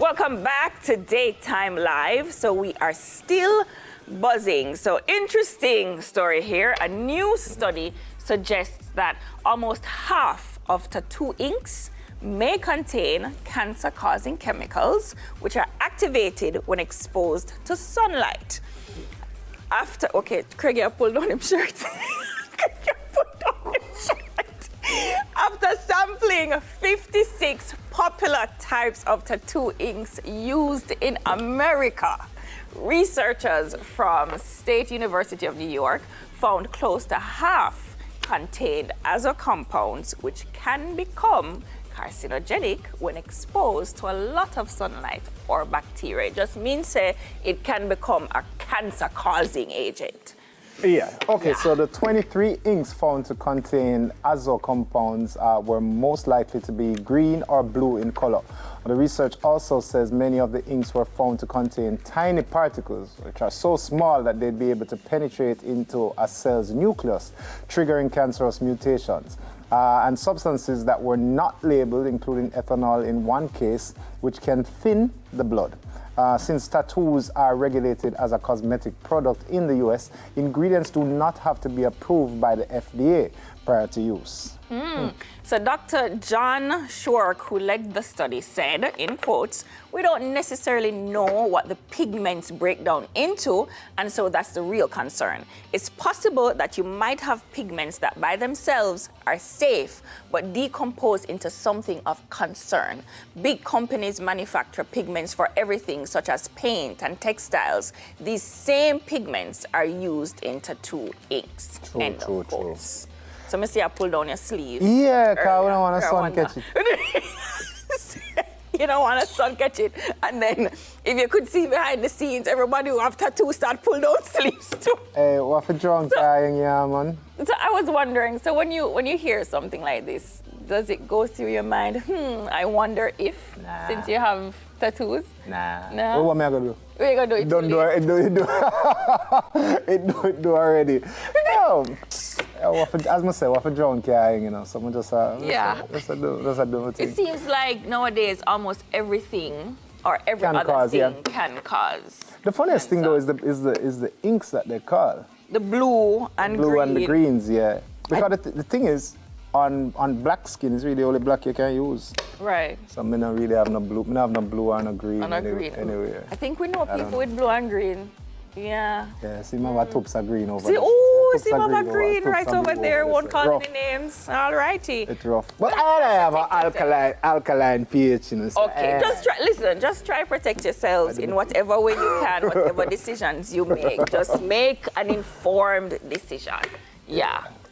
Welcome back to Daytime Live. So we are still buzzing. So interesting story here. A new study suggests that almost half of tattoo inks may contain cancer-causing chemicals, which are activated when exposed to sunlight. Okay, Craig, you pulled down his shirt. After sampling 56 popular types of tattoo inks used in America, researchers from State University of New York found close to half contained azo compounds, which can become carcinogenic when exposed to a lot of sunlight or bacteria. It just means it can become a cancer-causing agent. Yeah, okay, so the 23 inks found to contain azo compounds were most likely to be green or blue in color. The research also says many of the inks were found to contain tiny particles, which are so small that they'd be able to penetrate into a cell's nucleus, triggering cancerous mutations. And substances that were not labeled, including ethanol in one case, which can thin the blood. Since tattoos are regulated as a cosmetic product in the US, ingredients do not have to be approved by the FDA prior to use. So Dr. John Schwark, who led the study, said, in quotes, "We don't necessarily know what the pigments break down into, and so that's the real concern. It's possible that you might have pigments that by themselves are safe, but decompose into something of concern. Big companies manufacture pigments for everything, such as paint and textiles. These same pigments are used in tattoo inks." End of quotes. So, I see I pull down your sleeve. Yeah, because we don't want to sun catch it. You don't want to sun catch it. And then, if you could see behind the scenes, everybody who have tattoos start pull down sleeves too. Hey, what for drunk yeah, man? So I was wondering, so when you hear something like this, does it go through your mind, I wonder if, since you have tattoos? Nah. No? What am I going to do? What are you going to do? Don't do it. It do already. No. As I say, what for drunk carrying, you know, someone just do the thing. It seems like nowadays almost everything or every other thing can cause. The funniest thing though is the inks that they call. The blue and green. Blue and the greens, yeah. Because the thing is, on black skin, it's really only black you can use. Right. So I don't really have no blue. I have no blue or no green. Anyway. I think we know people with blue and green. Yeah. Yeah, see, my tubs are green over there. See, Mama Green right over there. Won't call any names. All righty. It's rough. But I have an alkaline pH, you know. So okay, just try to protect yourselves in whatever way you can, whatever decisions you make. Just make an informed decision. Yeah.